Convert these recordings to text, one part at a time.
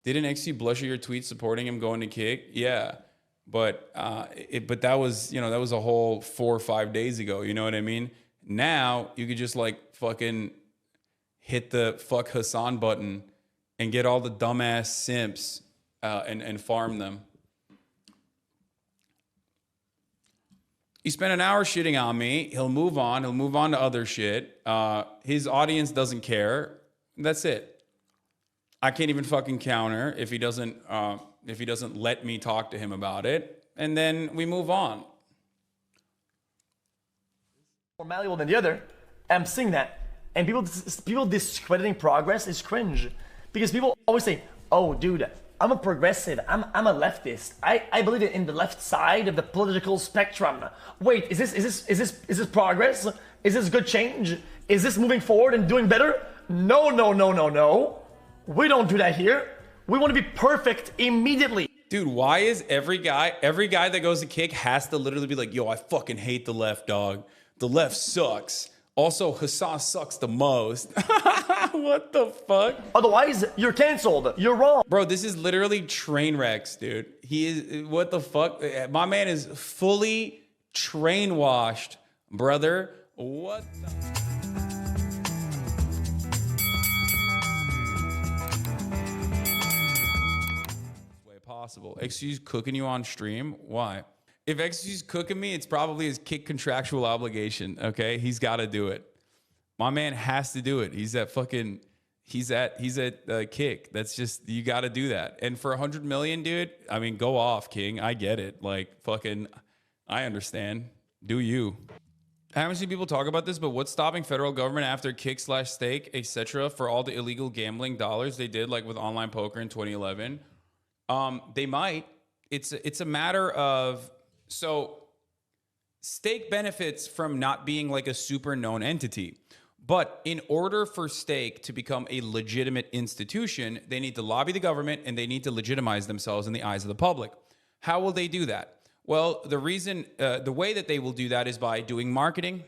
Didn't XC blush at your tweet supporting him going to kick? Yeah. But but that was, you know, that was a whole 4 or 5 days ago. You know what I mean? Now you could just like fucking hit the fuck Hasan button and get all the dumbass simps and farm them. He spent an hour shitting on me. He'll move on. He'll move on to other shit. His audience doesn't care. That's it. I can't even fucking counter if he doesn't let me talk to him about it. And then we move on. More malleable than the other. I'm seeing that. And people discrediting progress is cringe. Because people always say, oh, dude, I'm a progressive. I'm a leftist. I believe in the left side of the political spectrum. Wait, is this progress? Is this good change? Is this moving forward and doing better? No. We don't do that here. We want to be perfect immediately. Dude, why is every guy that goes to kick has to literally be like, yo, I fucking hate the left, dog. The left sucks. Also, Hasan sucks the most. What the fuck? Otherwise, you're canceled. You're wrong. Bro, this is literally train wrecks, dude. He is, what the fuck? My man is fully train washed, brother. What the... Possible. XQ's cooking you on stream? Why? If XQ's cooking me, it's probably his kick contractual obligation. Okay, he's got to do it. My man has to do it. He's at kick. That's just, you got to do that. And for 100 million, dude, I mean, go off, King. I get it. Like fucking, I understand. Do you? I haven't seen people talk about this, but what's stopping federal government after kick/stake, etc., for all the illegal gambling dollars they did, like with online poker in 2011? They might. It's a matter of, so stake benefits from not being like a super known entity. But in order for stake to become a legitimate institution, they need to lobby the government and they need to legitimize themselves in the eyes of the public. How will they do that? Well, the way that they will do that is by doing marketing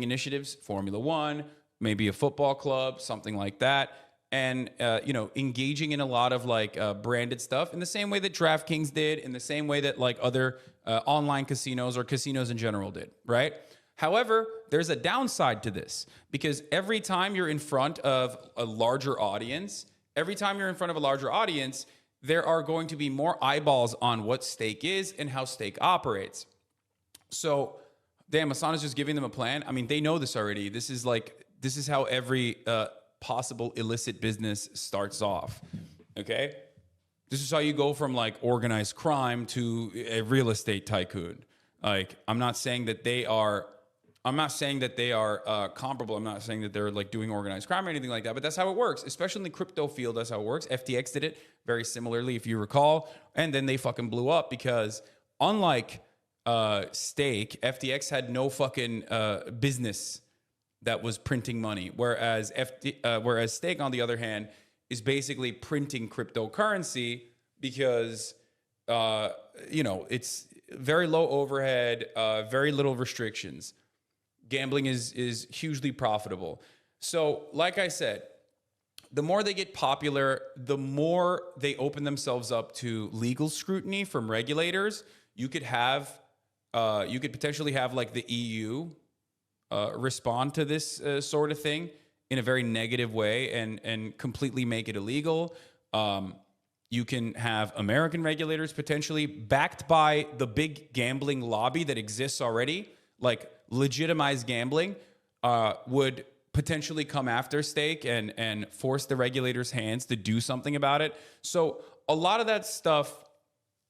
initiatives, Formula One, maybe a football club, something like that. And, engaging in a lot of like branded stuff in the same way that DraftKings did, in the same way that like other online casinos or casinos in general did, right? However, there's a downside to this because every time you're in front of a larger audience, there are going to be more eyeballs on what stake is and how stake operates. So, damn, Hasan is just giving them a plan. I mean, they know this already. This is how every possible illicit business starts off. Okay, this is how you go from like organized crime to a real estate tycoon. Like, I'm not saying that they are comparable. I'm not saying that they're like doing organized crime or anything like that, but that's how it works, especially in the crypto field. That's how it works. FTX did it very similarly, if you recall, and then they fucking blew up because unlike stake, FTX had no fucking business that was printing money, whereas stake, on the other hand, is basically printing cryptocurrency because it's very low overhead, very little restrictions. Gambling is hugely profitable. So, like I said, the more they get popular, the more they open themselves up to legal scrutiny from regulators. You could potentially have like the EU respond to this sort of thing in a very negative way and completely make it illegal. You can have American regulators potentially backed by the big gambling lobby that exists already, like legitimized gambling, would potentially come after stake and force the regulators' hands to do something about it. So a lot of that stuff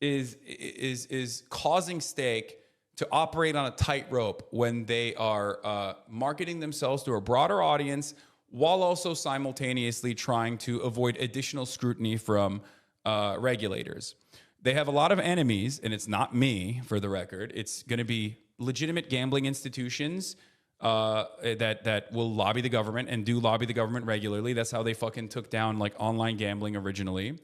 is causing stake to operate on a tightrope when they are marketing themselves to a broader audience while also simultaneously trying to avoid additional scrutiny from regulators. They have a lot of enemies, and it's not me, for the record. It's going to be legitimate gambling institutions that will lobby the government and do lobby the government regularly. That's how they fucking took down like online gambling originally.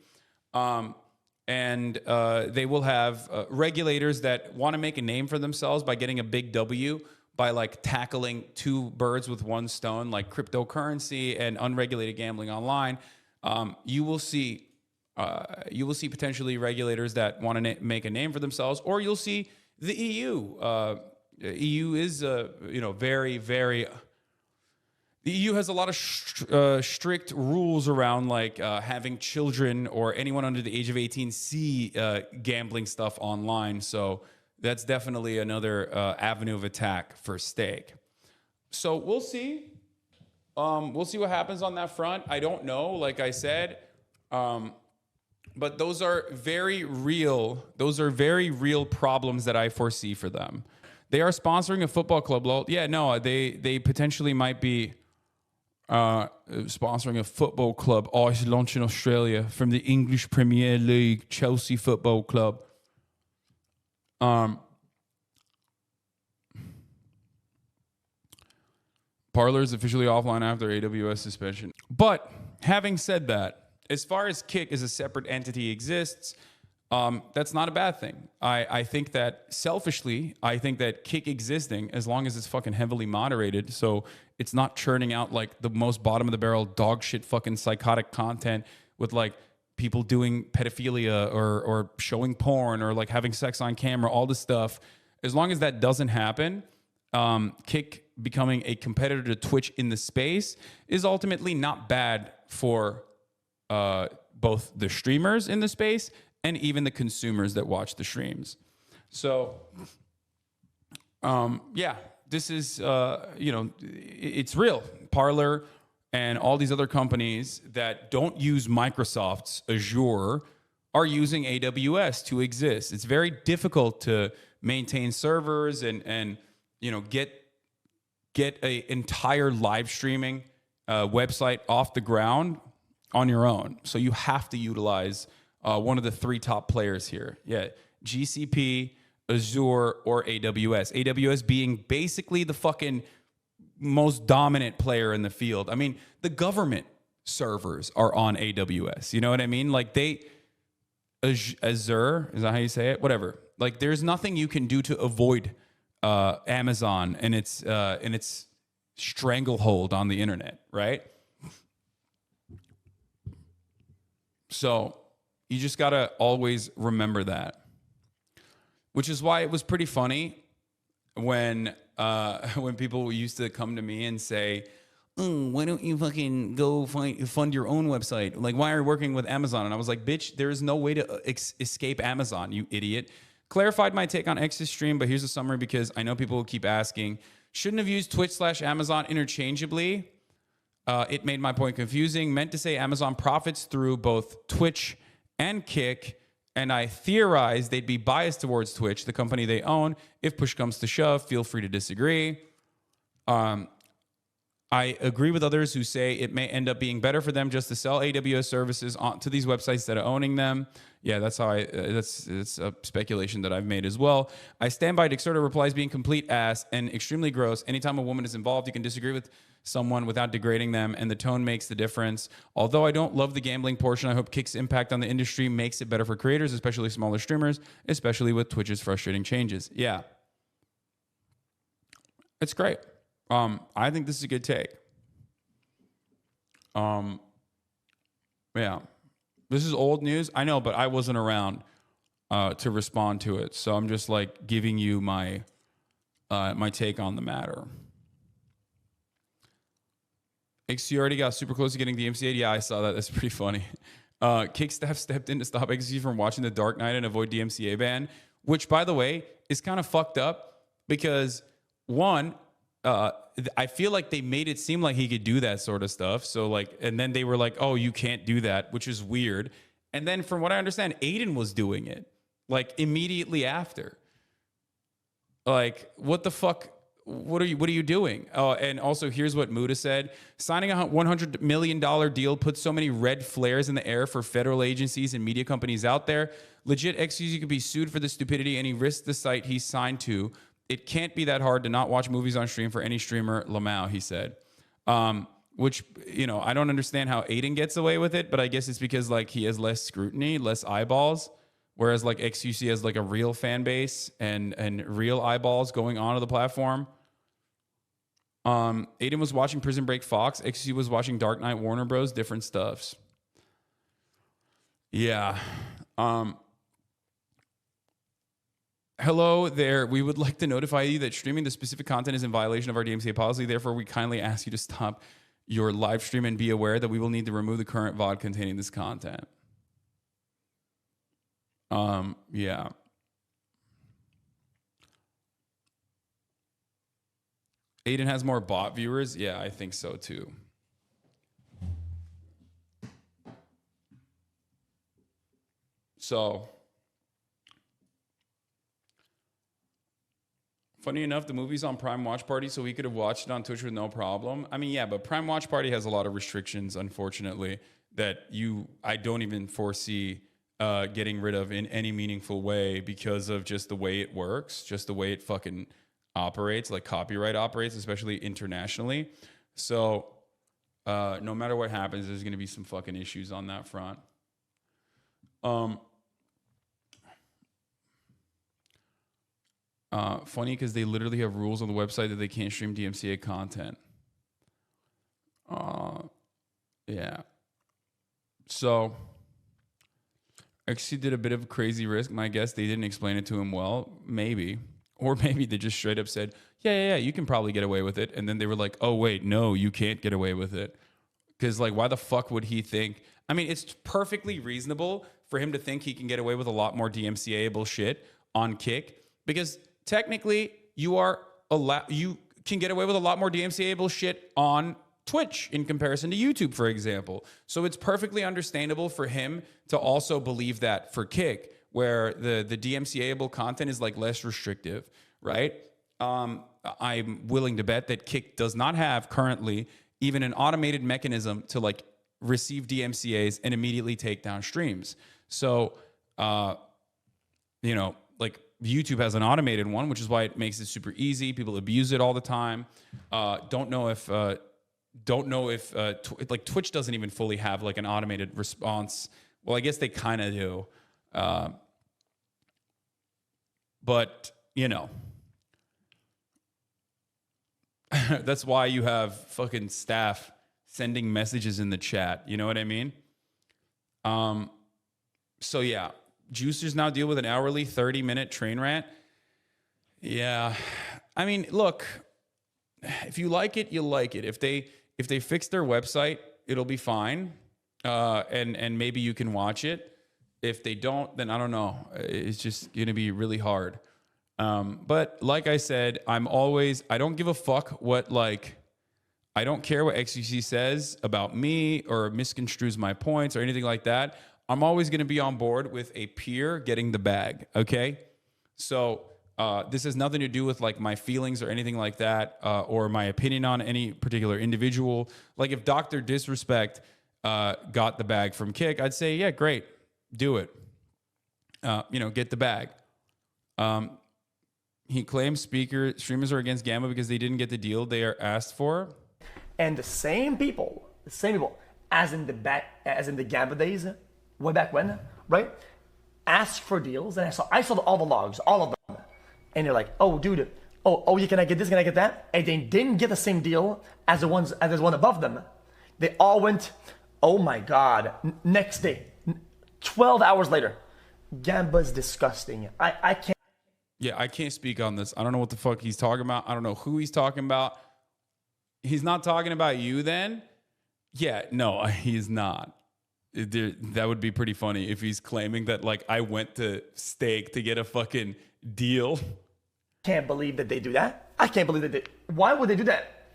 And they will have regulators that want to make a name for themselves by getting a big W by like tackling two birds with one stone, like cryptocurrency and unregulated gambling online. You will see You will see potentially regulators that want to make a name for themselves, or you'll see the EU. EU is, very, very. The EU has a lot of strict rules around like having children or anyone under the age of 18 see gambling stuff online. So that's definitely another avenue of attack for stake. So we'll see. We'll see what happens on that front. I don't know, like I said. But those are very real. Those are very real problems that I foresee for them. They are sponsoring a football club. Lol. Yeah, no, they potentially might be sponsoring a football club launched in Australia from the English Premier League, Chelsea Football Club. Parler is officially offline after AWS suspension. But having said that, as far as Kick as a separate entity exists, that's not a bad thing. I think that selfishly, I think that Kick existing, as long as it's fucking heavily moderated, so it's not churning out like the most bottom of the barrel dog shit fucking psychotic content with like people doing pedophilia or showing porn or like having sex on camera, all this stuff. As long as that doesn't happen, Kick becoming a competitor to Twitch in the space is ultimately not bad for both the streamers in the space and even the consumers that watch the streams. So, yeah, this is, it's real. Parler and all these other companies that don't use Microsoft's Azure are using AWS to exist. It's very difficult to maintain servers and get an entire live streaming website off the ground on your own. So you have to utilize one of the three top players here. Yeah, GCP, Azure, or AWS. AWS being basically the fucking most dominant player in the field. I mean, the government servers are on AWS. You know what I mean? Like Azure, is that how you say it? Whatever. Like there's nothing you can do to avoid Amazon and its stranglehold on the internet, right? So you just gotta always remember that. Which is why it was pretty funny when people used to come to me and say, "Oh, why don't you fucking go fund your own website? Like, why are you working with Amazon?" And I was like, "Bitch, there is no way to escape Amazon, you idiot." Clarified my take on X's stream, but here's a summary because I know people will keep asking. Shouldn't have used Twitch/Amazon interchangeably. It made my point confusing. Meant to say Amazon profits through both Twitch and Kick, and I theorized they'd be biased towards Twitch, the company they own. If push comes to shove, feel free to disagree. I agree with others who say it may end up being better for them just to sell AWS services to these websites that are owning them. Yeah, that's how it's a speculation that I've made as well. I stand by Dexerto replies being complete ass and extremely gross. Anytime a woman is involved, you can disagree with someone without degrading them, and the tone makes the difference. Although I don't love the gambling portion, I hope Kick's impact on the industry makes it better for creators, especially smaller streamers, especially with Twitch's frustrating changes. Yeah. It's great. I think this is a good take. Yeah. This is old news. I know, but I wasn't around to respond to it. So I'm just like giving you my my take on the matter. XQc already got super close to getting the DMCA. Yeah, I saw that. That's pretty funny. Kick staff stepped in to stop XQc from watching The Dark Knight and avoid DMCA ban, which, by the way, is kind of fucked up because, one, I feel like they made it seem like he could do that sort of stuff. So like, and then they were like, "Oh, you can't do that," which is weird. And then from what I understand, Adin was doing it like immediately after. Like, what the fuck? What are you doing? Oh, and also here's what Muda said. Signing a $100 million deal puts so many red flares in the air for federal agencies and media companies out there. Legit, XQc could be sued for the stupidity and he risked the site he signed to. It can't be that hard to not watch movies on stream for any streamer, Lamau, he said. Which, you know, I don't understand how Adin gets away with it, but I guess it's because, like, he has less scrutiny, less eyeballs, whereas, like, XQc has, like, a real fan base and real eyeballs going onto the platform. Adin was watching Prison Break Fox. XQc was watching Dark Knight Warner Bros. Different stuffs. Yeah. Hello there. We would like to notify you that streaming the specific content is in violation of our DMCA policy. Therefore, we kindly ask you to stop your live stream and be aware that we will need to remove the current VOD containing this content. Yeah. Adin has more bot viewers. Yeah, I think so too. So, funny enough, the movie's on Prime Watch Party, so we could have watched it on Twitch with no problem. I mean, yeah, but Prime Watch Party has a lot of restrictions, unfortunately, that I don't even foresee getting rid of in any meaningful way because of just the way it works, just the way it fucking operates, like copyright operates, especially internationally. So no matter what happens, there's going to be some fucking issues on that front. Funny because they literally have rules on the website that they can't stream DMCA content. Yeah. So XQc did a bit of a crazy risk. My guess they didn't explain it to him well. Maybe. Or maybe they just straight up said, yeah, you can probably get away with it. And then they were like, oh, wait, no, you can't get away with it. Because, like, why the fuck would he think? I mean, it's perfectly reasonable for him to think he can get away with a lot more DMCA-able shit on Kick. Because technically, you can get away with a lot more DMCA-able shit on Twitch in comparison to YouTube, for example. So it's perfectly understandable for him to also believe that for Kick, where the DMCA-able content is like less restrictive, right? I'm willing to bet that Kick does not have currently even an automated mechanism to like receive DMCAs and immediately take down streams. So, like YouTube has an automated one, which is why it makes it super easy. People abuse it all the time. Don't know if like Twitch doesn't even fully have like an automated response. Well, I guess they kind of do. But, that's why you have fucking staff sending messages in the chat. You know what I mean? So, yeah. Juicers now deal with an hourly 30-minute train rant. Yeah. I mean, look, if you like it, you like it. If they fix their website, it'll be fine. And maybe you can watch it. If they don't, then I don't know. It's just going to be really hard. But like I said, I don't give a fuck I don't care what xQc says about me or misconstrues my points or anything like that. I'm always going to be on board with a peer getting the bag. Okay. So, this has nothing to do with like my feelings or anything like that, or my opinion on any particular individual. Like if DrDisRespect, got the bag from Kick, I'd say, yeah, great. Do it. Get the bag. He claims streamers are against Gamma because they didn't get the deal they are asked for. And the same people, as in the Gamma days, way back when, right? Asked for deals, and I saw all the logs, all of them, and they're like, "Oh, dude, you can I get this? Can I get that?" And they didn't get the same deal as the one above them. They all went, "Oh my god!" Next day, 12 hours later, Gamba's disgusting. I can't. Yeah, I can't speak on this. I don't know what the fuck he's talking about. I don't know who he's talking about. He's not talking about you then? Yeah, no, he's not. That would be pretty funny if he's claiming that, like, I went to Steak to get a fucking deal. Can't believe that they do that. I can't believe that why would they do that?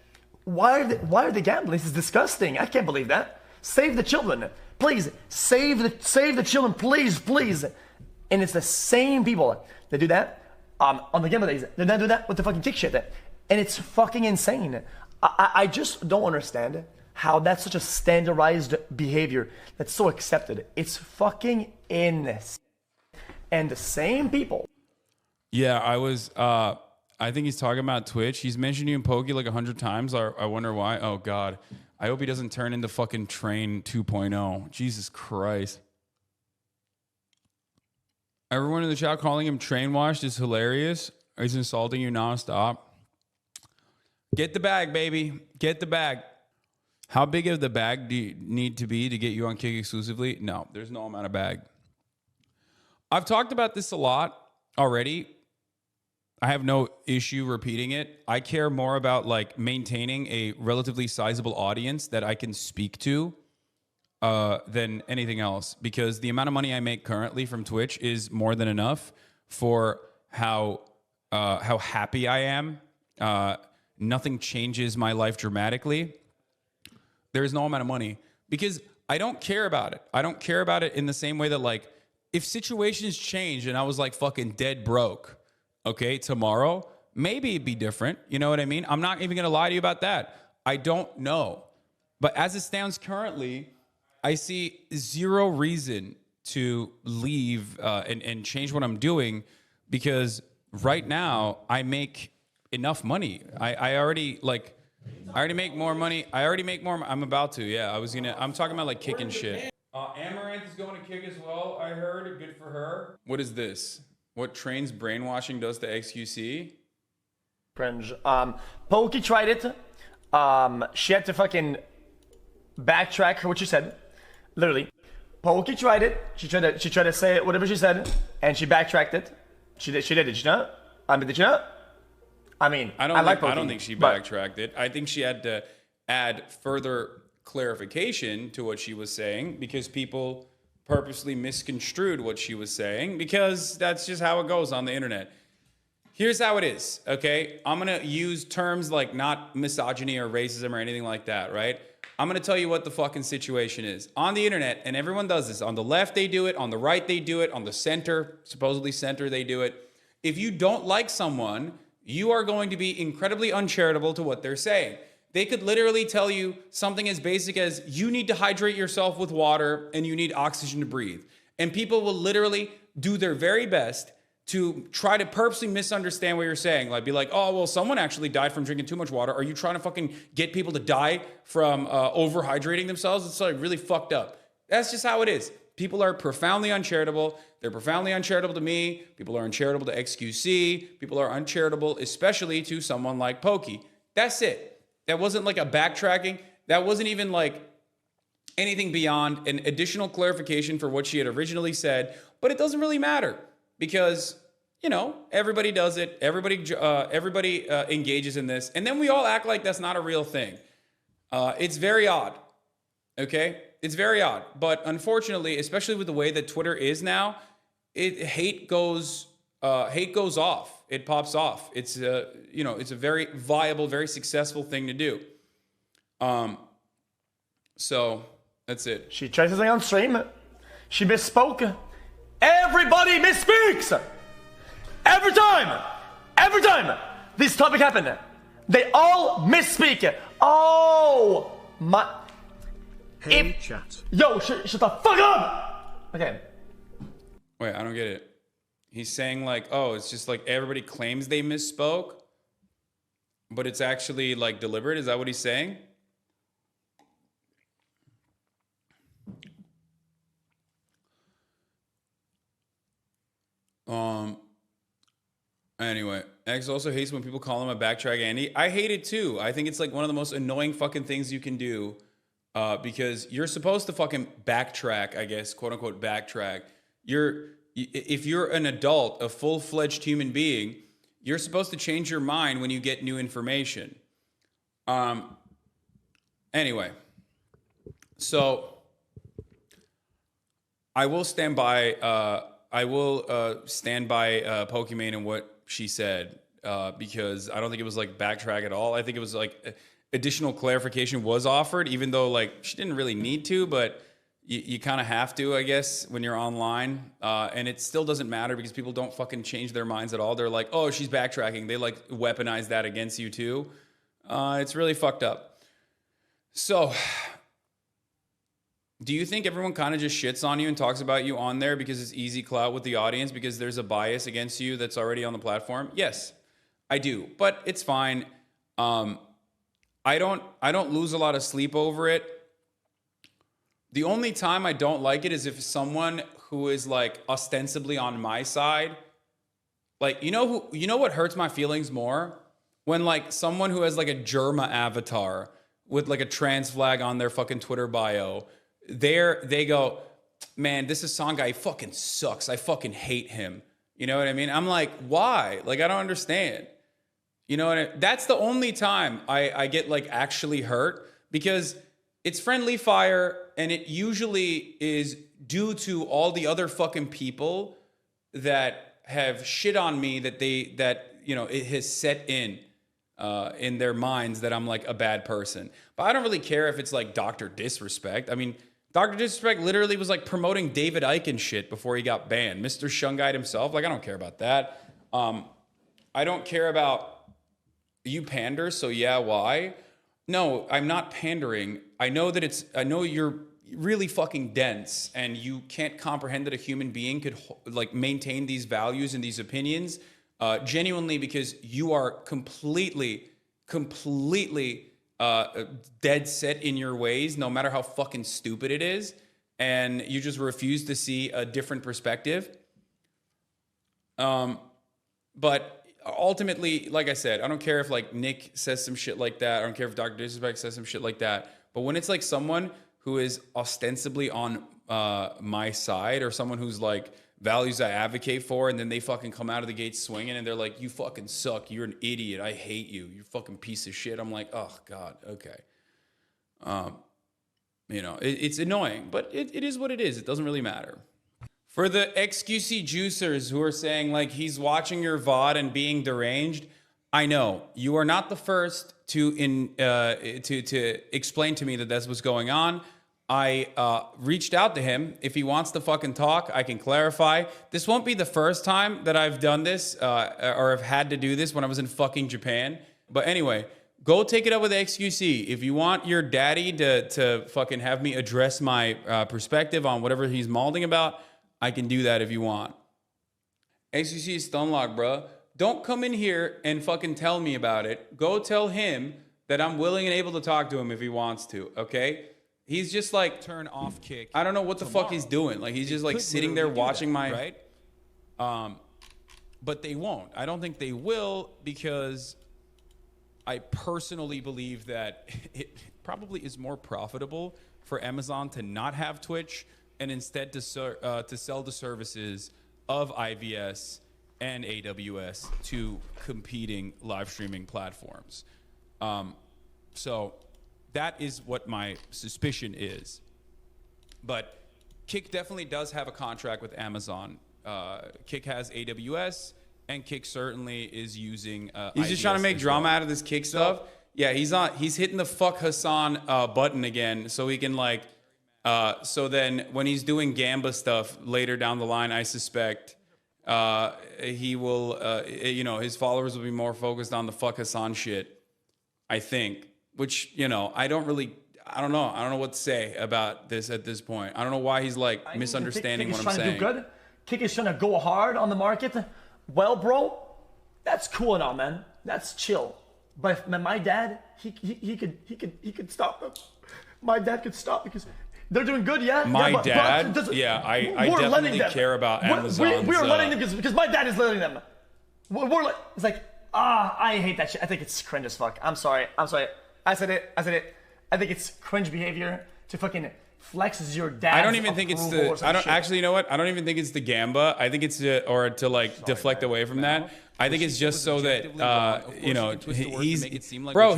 Why are they gambling? This is disgusting. I can't believe that. Save the children. Please, save the children, please. And it's the same people that do that on the Gamma days. They don't do that with the fucking Kick shit. And it's fucking insane. I just don't understand how that's such a standardized behavior that's so accepted. It's fucking insane. And the same people. Yeah, I think he's talking about Twitch. He's mentioned you in Poki like 100 times. I wonder why. Oh, God. I hope he doesn't turn into fucking Train 2.0. Jesus Christ. Everyone in the chat calling him Trainwashed is hilarious. He's insulting you nonstop. Get the bag, baby. Get the bag. How big of the bag do you need to be to get you on Kick exclusively? No, there's no amount of bag. I've talked about this a lot already. I have no issue repeating it. I care more about like maintaining a relatively sizable audience that I can speak to than anything else, because the amount of money I make currently from Twitch is more than enough for how happy I am. Nothing changes my life dramatically. There is no amount of money because I don't care about it. I don't care about it in the same way that like if situations change and I was like fucking dead broke, okay, tomorrow, maybe it'd be different. You know what I mean? I'm not even going to lie to you about that. I don't know. But as it stands currently, I see zero reason to leave and change what I'm doing, because right now I make enough money. I already make more money. I already make more. I'm about to. Yeah, I'm talking about like kicking shit. Amouranth is going to kick as well. I heard. Good for her. What is this? What Train's brainwashing does to xQc? Cringe. Poki tried it. She had to fucking backtrack what she said. Literally. Poki tried it. She tried to say whatever she said, and she backtracked it. She did it. Did she not? Did she not? I mean, I don't think she backtracked it. I think she had to add further clarification to what she was saying because people purposely misconstrued what she was saying, because that's just how it goes on the internet. Here's how it is, okay? I'm going to use terms like not misogyny or racism or anything like that, right? I'm going to tell you what the fucking situation is. On the internet, and everyone does this. On the left, they do it. On the right, they do it. On the center, supposedly center, they do it. If you don't like someone, you are going to be incredibly uncharitable to what they're saying. They could literally tell you something as basic as you need to hydrate yourself with water and you need oxygen to breathe. And people will literally do their very best to try to purposely misunderstand what you're saying. Like be like, oh, well, someone actually died from drinking too much water. Are you trying to fucking get people to die from overhydrating themselves? It's like really fucked up. That's just how it is. People are profoundly uncharitable. They're profoundly uncharitable to me. People are uncharitable to xQc. People are uncharitable, especially to someone like Poki. That's it. That wasn't like a backtracking. That wasn't even like anything beyond an additional clarification for what she had originally said. But it doesn't really matter because, you know, everybody does it. Everybody engages in this. And then we all act like that's not a real thing. It's very odd. Okay? It's very odd. But unfortunately, especially with the way that Twitter is now, hate goes off. It pops off. It's it's a very viable, very successful thing to do. So that's it. She tried something on stream. She misspoke. Everybody misspeaks. Every time this topic happened, they all misspeak. Oh my. Hey, chat. Yo, shut the fuck up. Okay. Wait, I don't get it. He's saying like, oh, it's just like everybody claims they misspoke, but it's actually like deliberate. Is that what he's saying? Anyway, X also hates when people call him a backtrack Andy. I hate it too. I think it's like one of the most annoying fucking things you can do, because you're supposed to fucking backtrack, I guess, quote unquote backtrack. If you're an adult, a full-fledged human being, you're supposed to change your mind when you get new information. Anyway, so I will stand by Pokimane and what she said, because I don't think it was like backtrack at all. I think it was like additional clarification was offered, even though like she didn't really need to, but you kind of have to, I guess, when you're online. And it still doesn't matter because people don't fucking change their minds at all. They're like, oh, she's backtracking. They like weaponize that against you too. It's really fucked up. So do you think everyone kind of just shits on you and talks about you on there because it's easy clout with the audience because there's a bias against you that's already on the platform? Yes, I do, but it's fine. I don't lose a lot of sleep over it. The only time I don't like it is if someone who is like ostensibly on my side, like, you know what hurts my feelings more? When like someone who has like a Germa avatar with like a trans flag on their fucking Twitter bio, they go, man, this Hasan guy fucking sucks. I fucking hate him. You know what I mean? I'm like, why? Like, I don't understand. You know what I mean? That's the only time I get like actually hurt, because it's friendly fire, and it usually is due to all the other fucking people that have shit on me that it has set in their minds that I'm like a bad person. But I don't really care if it's like Dr. Disrespect. I mean, Dr. Disrespect literally was like promoting David Icke and shit before he got banned. Mr. Shungite himself, like, I don't care about that. I don't care about you pander, so yeah, why? No, I'm not pandering. I know you're really fucking dense, and you can't comprehend that a human being could like maintain these values and these opinions genuinely, because you are completely dead set in your ways, no matter how fucking stupid it is, and you just refuse to see a different perspective. But ultimately, like I said, I don't care if like Nick says some shit like that. I don't care if Dr. Disrespect says some shit like that. But when it's like someone who is ostensibly on my side, or someone who's like values I advocate for, and then they fucking come out of the gate swinging, and they're like, you fucking suck. You're an idiot. I hate you. You're a fucking piece of shit. I'm like, oh God, okay. It's annoying, but it is what it is. It doesn't really matter. For the xQc juicers who are saying like he's watching your VOD and being deranged, I know you are not the first to explain to me that that's what's going on. I reached out to him. If he wants to fucking talk, I can clarify. This won't be the first time that I've done this or have had to do this when I was in fucking Japan. But anyway, go take it up with xQc. If you want your daddy to fucking have me address my perspective on whatever he's malding about, I can do that if you want. xQc is stunlock, bro. Don't come in here and fucking tell me about it. Go tell him that I'm willing and able to talk to him if he wants to, okay? He's just like, turn off kick. I don't know what the fuck he's doing. Like, he's just like sitting there watching my, right? But they won't. I don't think they will, because I personally believe that it probably is more profitable for Amazon to not have Twitch and instead to sell the services of IVS and AWS to competing live streaming platforms. So that is what my suspicion is. But Kick definitely does have a contract with Amazon. Kick has AWS, and Kick certainly is using he's just trying to make drama out of this Kick stuff. Yeah, he's hitting the fuck Hasan button again, so he can like so then when he's doing Gamba stuff later down the line, I suspect he will his followers will be more focused on the fuck Hasan shit, I think. Which, I don't know what to say about this at this point. I don't know why he's like misunderstanding what I'm saying. Kick is trying to do good. Kick is trying to go hard on the market. Well, bro, that's cool and all, man. That's chill. But my dad, he could stop them. My dad could stop because they're doing good, yeah. My but dad, I definitely care about Amazon. We're letting them because my dad is letting them. It's like, I hate that shit. I think it's cringe as fuck. I'm sorry. I said it. I think it's cringe behavior to fucking flex your dad. I don't even think it's you know what? I don't even think it's the Gamba. I think it's to like deflect away from that. I think it's just so that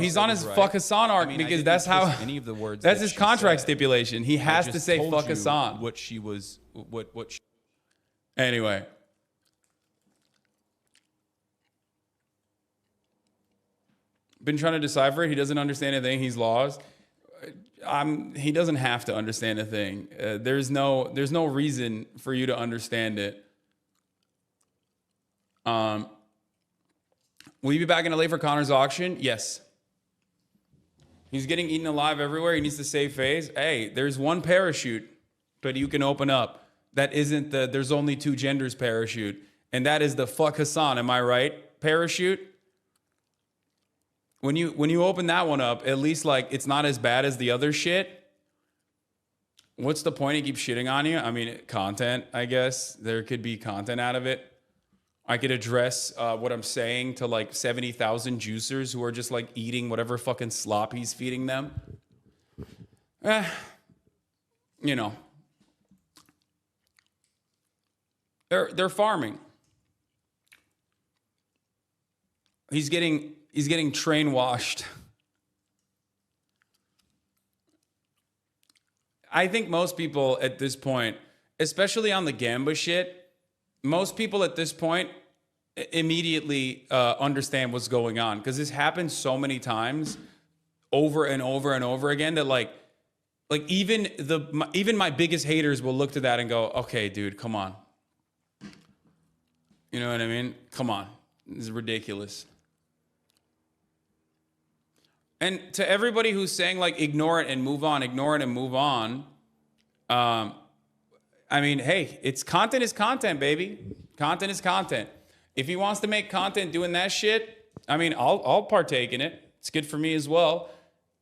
he's on his fuck Hasan arc because that's how any of the words that's his contract stipulation. He has to say fuck Hasan. What she was Anyway. Been trying to decipher it. He doesn't understand a thing. He's lost. He doesn't have to understand a thing. There's no reason for you to understand it. Will you be back in LA for Connor's auction? Yes. He's getting eaten alive everywhere. He needs to save face. Hey, there's one parachute that you can open up. That isn't the there's only two genders parachute. And that is the fuck Hasan, am I right? Parachute. When you open that one up, at least like it's not as bad as the other shit. What's the point? He keeps shitting on you. I mean, content, I guess. There could be content out of it. I could address what I'm saying to like 70,000 juicers who are just like eating whatever fucking slop he's feeding them. You know, they're farming. He's getting trainwashed. I think most people at this point, especially on the Gamba shit, most people at this point immediately understand what's going on, because this happens so many times over and over and over again that like even my biggest haters will look to that and go, okay, dude, come on. You know what I mean? Come on. This is ridiculous. And to everybody who's saying like ignore it and move on, ignore it and move on. I mean, hey, content is content, baby. Content is content. If he wants to make content doing that shit, I mean, I'll partake in it. It's good for me as well.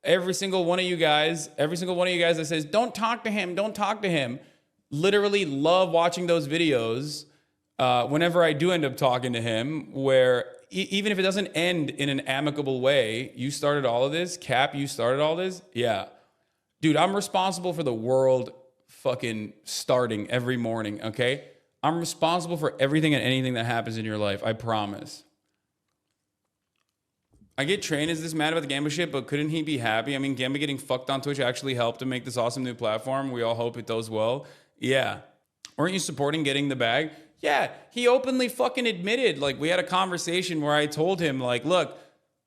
Every single one of you guys that says, don't talk to him, literally love watching those videos whenever I do end up talking to him, where even if it doesn't end in an amicable way, you started all of this, Cap, you started all this? Yeah. Dude, I'm responsible for the world fucking starting every morning, okay? I'm responsible for everything and anything that happens in your life, I promise. I get Train is this mad about the Gamba shit, but couldn't he be happy? I mean, Gamba getting fucked on Twitch actually helped him make this awesome new platform. We all hope it does well. Yeah. Weren't you supporting getting the bag? Yeah, he openly fucking admitted. Like, we had a conversation where I told him, like, look,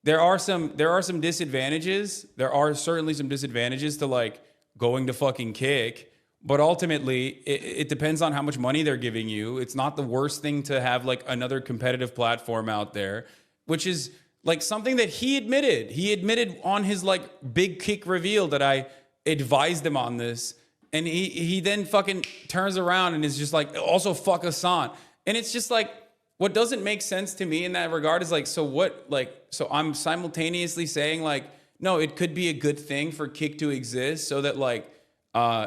there are some disadvantages. There are certainly some disadvantages to like going to fucking Kick, but ultimately it depends on how much money they're giving you. It's not the worst thing to have like another competitive platform out there, which is like something that he admitted. He admitted on his like big Kick reveal that I advised him on this. And he then fucking turns around and is just like, also fuck Hasan. And it's just like, what doesn't make sense to me in that regard is like, so what, like, so I'm simultaneously saying like, no, it could be a good thing for Kick to exist so that like,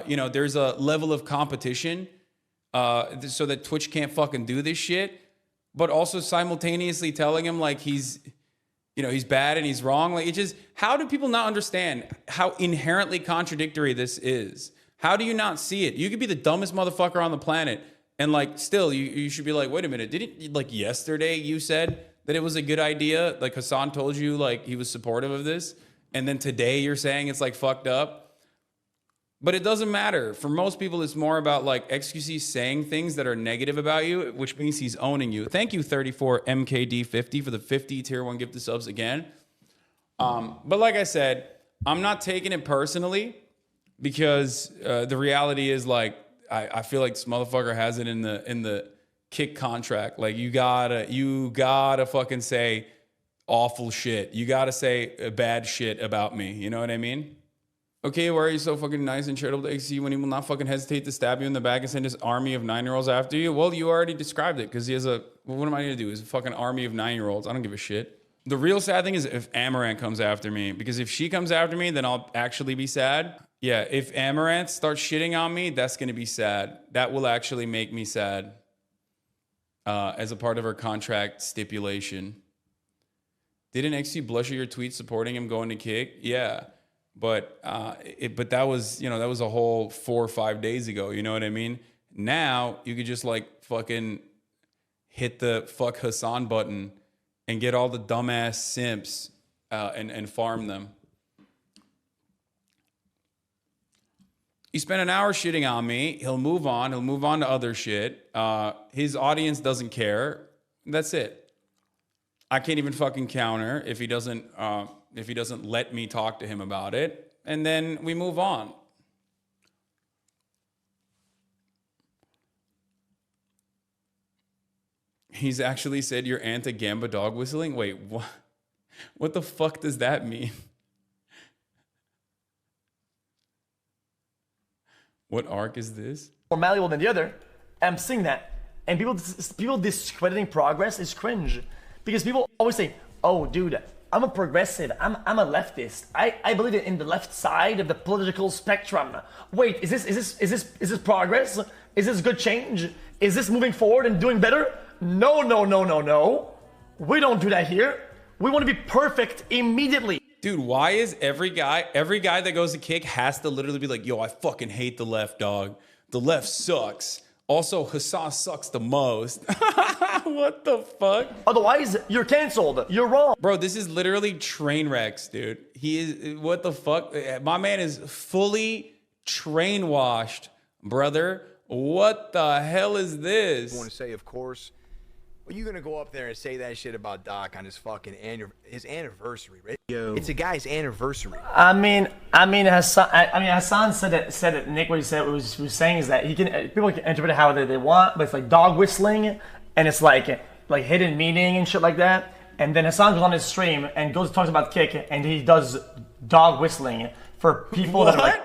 you know, there's a level of competition so that Twitch can't fucking do this shit. But also simultaneously telling him like he's, you know, he's bad and he's wrong. Like, it just, how do people not understand how inherently contradictory this is? How do you not see it? You could be the dumbest motherfucker on the planet, and like still you should be like, wait a minute, didn't like yesterday you said that it was a good idea? Like Hasan told you like he was supportive of this, and then today you're saying it's like fucked up. But it doesn't matter. For most people, it's more about like xQc saying things that are negative about you, which means he's owning you. Thank you, 34MKD50 for the 50 tier 1 gift subs again. But like I said, I'm not taking it personally. Because the reality is, like, I feel like this motherfucker has it in the Kick contract. Like, you gotta fucking say awful shit. You gotta say bad shit about me. You know what I mean? Okay, why are you so fucking nice and charitable to XC when he will not fucking hesitate to stab you in the back and send his army of 9-year-olds after you? Well, you already described it, because he has well, what am I gonna do? He's a fucking army of 9-year-olds. I don't give a shit. The real sad thing is if Amouranth comes after me, because if she comes after me, then I'll actually be sad. Yeah, if Amouranth starts shitting on me, that's going to be sad. That will actually make me sad as a part of her contract stipulation. Didn't XC blush at your tweet supporting him going to Kick? Yeah, but that was, you know, that was a whole 4 or 5 days ago. You know what I mean? Now you could just like fucking hit the fuck Hasan button and get all the dumbass simps and farm them. He spent an hour shitting on me. He'll move on. He'll move on to other shit. His audience doesn't care. That's it. I can't even fucking counter if he doesn't let me talk to him about it. And then we move on. He's actually said you're anti-Gamba dog whistling. Wait, what? What the fuck does that mean? What arc is this? More malleable than the other. I'm seeing that. And people discrediting progress is cringe. Because people always say, oh, dude, I'm a progressive. I'm a leftist. I believe in the left side of the political spectrum. Wait, is this progress? Is this good change? Is this moving forward and doing better? No, no, no, no, no. We don't do that here. We want to be perfect immediately. Dude, why is every guy that goes to kick has to literally be like, yo, I fucking hate the left, dog. The left sucks. Also, Hasan sucks the most. What the fuck? Otherwise, you're canceled. You're wrong. Bro, this is literally Trainwrecks, dude. He is, what the fuck? My man is fully trainwashed, brother. What the hell is this? I want to say, of course, are you gonna go up there and say that shit about Doc on his fucking his anniversary, right? Yo. It's a guy's anniversary. Hasan said it. Nick, what he said was saying is that people can interpret it how they want, but it's like dog whistling, and it's like hidden meaning and shit like that. And then Hasan goes on his stream and talks about kick, and he does dog whistling for people that are like,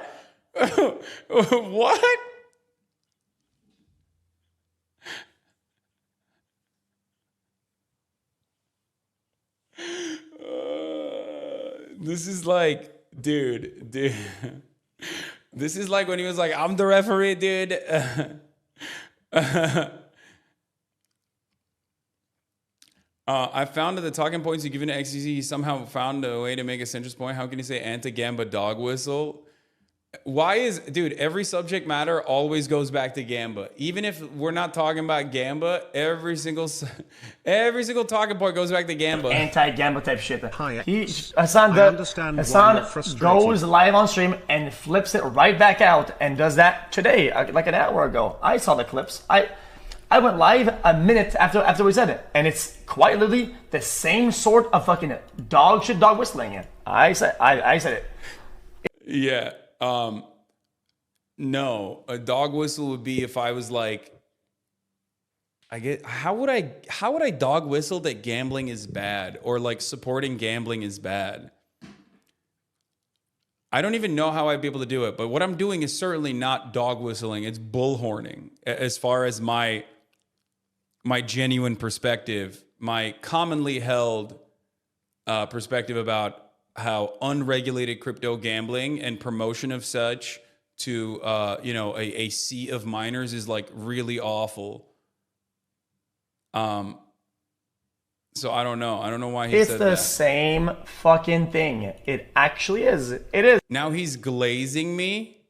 what? This is like, dude. This is like when he was like, I'm the referee, dude. I found that the talking points you given to xQc, he somehow found a way to make a centrist point. How can you say anti-Gamba dog whistle? Why is, dude, every subject matter always goes back to Gamba. Even if we're not talking about Gamba, every single talking point goes back to Gamba. Anti-Gamba type shit. Hi, Hasan I understand why you're frustrated. goes live on stream and flips it right back out and does that today, like an hour ago. I saw the clips. I went live a minute after we said it, and it's quite literally the same sort of fucking dog whistling. I said it. Yeah. No, a dog whistle would be if I was like, how would I dog whistle that gambling is bad or like supporting gambling is bad? I don't even know how I'd be able to do it, but what I'm doing is certainly not dog whistling. It's bullhorning as far as my genuine perspective, my commonly held perspective about how unregulated crypto gambling and promotion of such to a sea of minors is like really awful. So I don't know. I don't know why he said that. It's the same fucking thing. It actually is. It is. Now he's glazing me.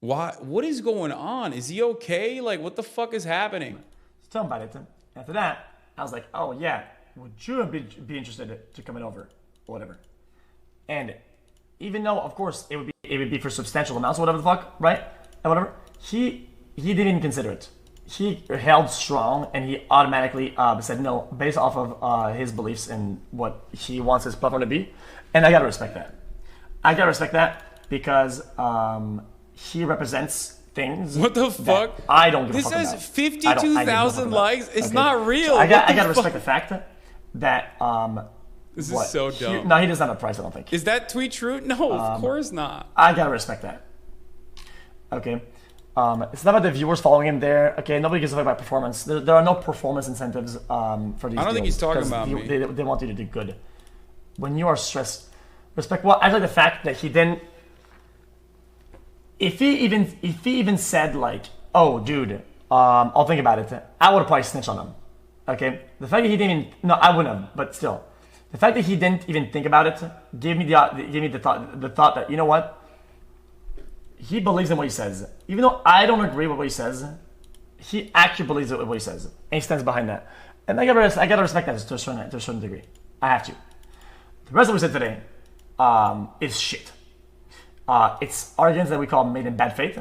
Why? What is going on? Is he okay? Like, what the fuck is happening? Tell him about it. After that, I was like, oh yeah, would you be interested to coming over or whatever? And even though, of course, it would be for substantial amounts or whatever the fuck, right? And whatever, he didn't even consider it. He held strong and he automatically said no based off of his beliefs and what he wants his platform to be. And I gotta respect that. Because he represents things. What the fuck? I don't give a this fuck has about. 52,000 likes. It's not real. So I gotta respect the fact that this is so dumb. No, he doesn't have a price, I don't think. Is that tweet true? No, of course not. I gotta respect that. Okay. It's not about the viewers following him there. Okay, nobody gives a fuck about performance. There are no performance incentives for these I don't think he's talking about me. They want you to do good. When you are stressed, respect. Well, I like the fact that he didn't. If he even said like, "Oh, dude, I'll think about it," I would have probably snitched on him. Okay, the fact that he didn't even. No, I wouldn't have. But still, the fact that he didn't even think about it gave me the thought that, you know what, he believes in what he says. Even though I don't agree with what he says, he actually believes in what he says, and he stands behind that. And I gotta respect that to a certain degree. I have to. The rest of what we said today is shit. It's arguments that we call made in bad faith,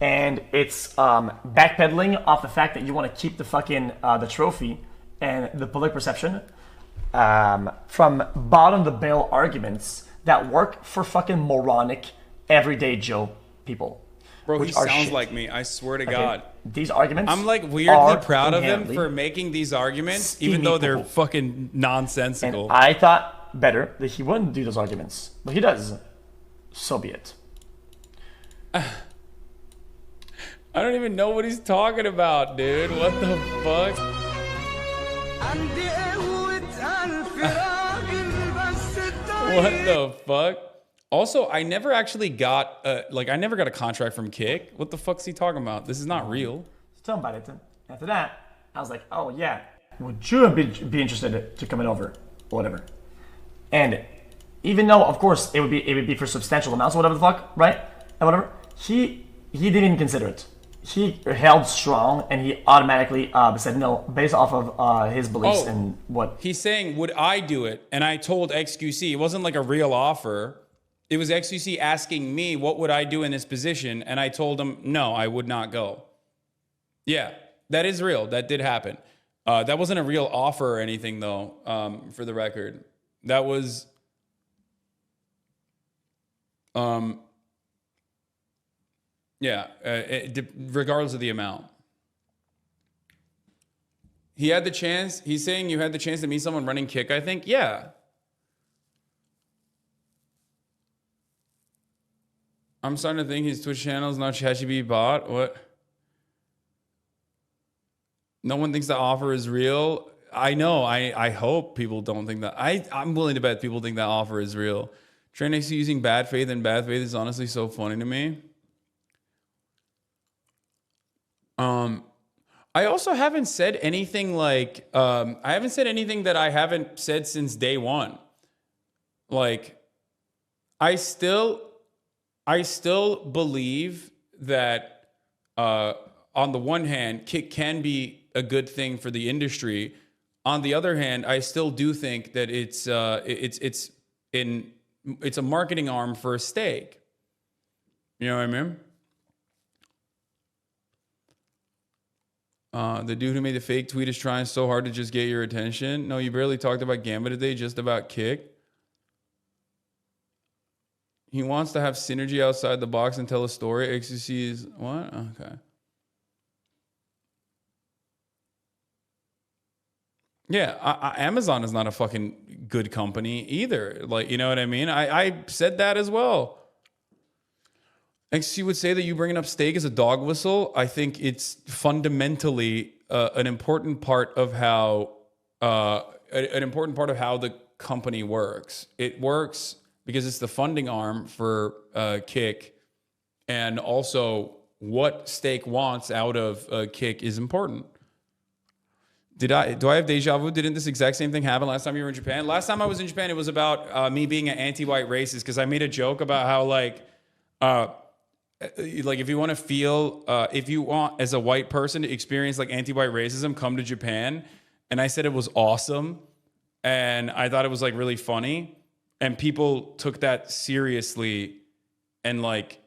and it's backpedaling off the fact that you want to keep the fucking the trophy and the public perception from bottom of the barrel arguments that work for fucking moronic everyday Joe people. Bro, he sounds shit. like me. I swear to God. These arguments. I'm like weirdly proud of him for making these arguments, even though they're fucking nonsensical. And I thought better that he wouldn't do those arguments, but he does. So be it. I don't even know what he's talking about, dude. What the fuck? What the fuck? Also, I never actually got I never got a contract from Kick. What the fuck's he talking about? This is not real. Tell him about it. After that, I was like, oh yeah, would you be interested to coming over, or whatever? And even though, of course, it would be for substantial amounts, or whatever the fuck, right? And whatever, he didn't even consider it. He held strong, and he automatically said no, based off of his beliefs and what. He's saying, would I do it? And I told xQc, it wasn't like a real offer. It was xQc asking me, what would I do in this position? And I told him, no, I would not go. Yeah, that is real. That did happen. That wasn't a real offer or anything, though, for the record. That was... regardless of the amount. He had the chance. He's saying you had the chance to meet someone running Kick, I think. Yeah. I'm starting to think his Twitch channel is not ChatGPT bot. What? No one thinks the offer is real. I know. I hope people don't think that. I'm willing to bet people think that offer is real. Trainwashed using bad faith, and bad faith is honestly so funny to me. I also haven't said anything like, I haven't said anything that I haven't said since day one. Like, I still believe that, on the one hand, Kick can be a good thing for the industry. On the other hand, I still do think that it's a marketing arm for a stake. You know what I mean? The dude who made the fake tweet is trying so hard to just get your attention. No, you barely talked about Gambit today, just about Kick. He wants to have synergy outside the box and tell a story. xQc is what? Okay. Yeah, Amazon is not a fucking good company either. Like, you know what I mean? I said that as well. xQc would say that you bringing up steak as a dog whistle. I think it's fundamentally an important part of how the company works. It works because it's the funding arm for Kick, and also what steak wants out of Kick is important. Do I have deja vu? Didn't this exact same thing happen last time you were in Japan? Last time I was in Japan, it was about me being an anti-white racist, because I made a joke about how like if you want to feel, if you want as a white person to experience like anti-white racism, come to Japan. And I said it was awesome. And I thought it was like really funny. And people took that seriously and like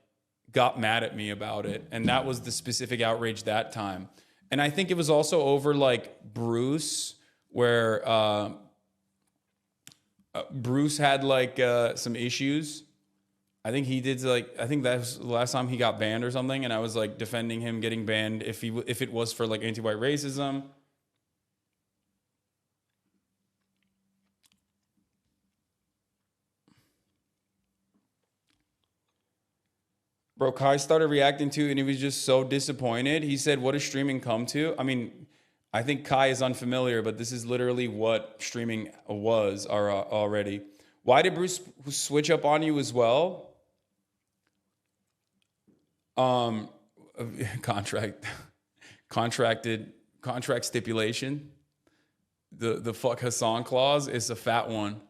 got mad at me about it. And that was the specific outrage that time. And I think it was also over like Bruce, where Bruce had like some issues. I think he did I think that was the last time he got banned or something, and I was like defending him getting banned if it was for like anti-white racism. Bro, Kai started reacting to it and he was just so disappointed. He said, what does streaming come to? I mean, I think Kai is unfamiliar, but this is literally what streaming was already. Why did Bruce switch up on you as well? Contract stipulation. The fuck Hasan clause is a fat one.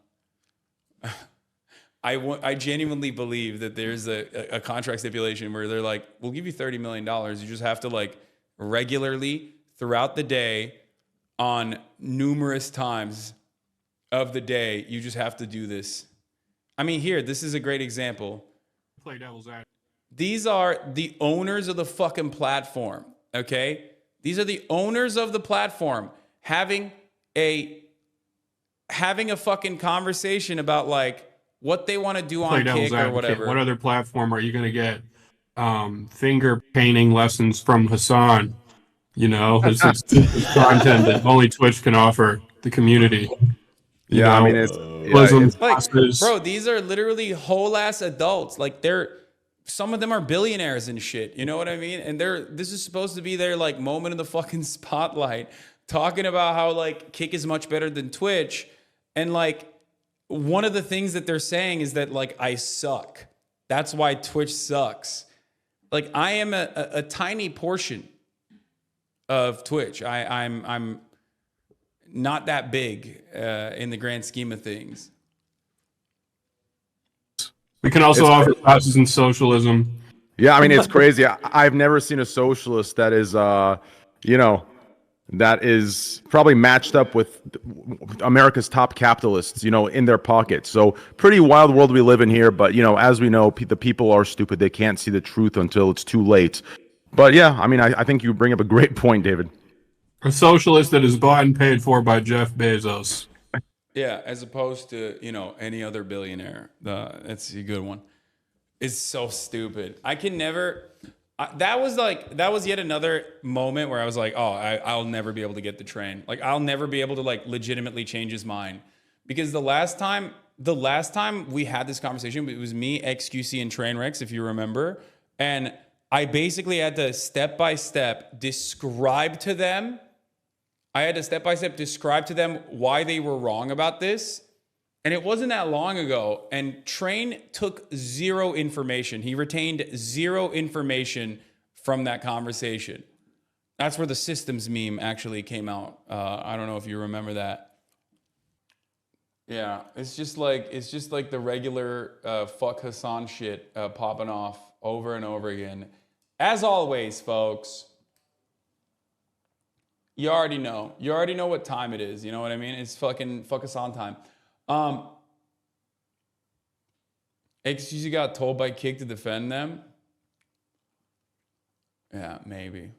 I genuinely believe that there's a contract stipulation where they're like, we'll give you $30 million. You just have to like regularly throughout the day on numerous times of the day, you just have to do this. I mean, here, this is a great example. Play devil's advocate. These are the owners of the fucking platform, okay? These are the owners of the platform having a fucking conversation about like what they want to do on Kick or whatever. What other platform are you going to get finger painting lessons from Hasan? You know, it's content that only Twitch can offer the community. Yeah, I mean, it's like, bro, these are literally whole ass adults. Like some of them are billionaires and shit. You know what I mean? And this is supposed to be their like moment in the fucking spotlight, talking about how like Kick is much better than Twitch. And like one of the things that they're saying is that like I suck. That's why Twitch sucks. Like I am a tiny portion of Twitch. I'm not that big in the grand scheme of things. We can also offer classes in socialism. Yeah, I mean, it's crazy. I've never seen a socialist that is, you know, that is probably matched up with America's top capitalists, you know, in their pockets. So pretty wild world we live in here. But, you know, as we know, the people are stupid. They can't see the truth until it's too late. But yeah, I mean, I think you bring up a great point, David. A socialist that is bought and paid for by Jeff Bezos. Yeah, as opposed to, you know, any other billionaire. That's a good one. It's so stupid. I can never... that was yet another moment where I was like, oh, I'll never be able to get the train. Like, I'll never be able to, like, legitimately change his mind. Because the last time we had this conversation, it was me, xQc, and Trainwrex, if you remember. And I basically had to step-by-step describe to them why they were wrong about this. And it wasn't that long ago. And Train took zero information. He retained zero information from that conversation. That's where the systems meme actually came out. I don't know if you remember that. Yeah, it's just like the regular fuck Hasan shit popping off over and over again. As always, folks. You already know. You already know what time it is. You know what I mean? It's fucking fuck Hasan time. xQc got told by Kick to defend them. Yeah, maybe.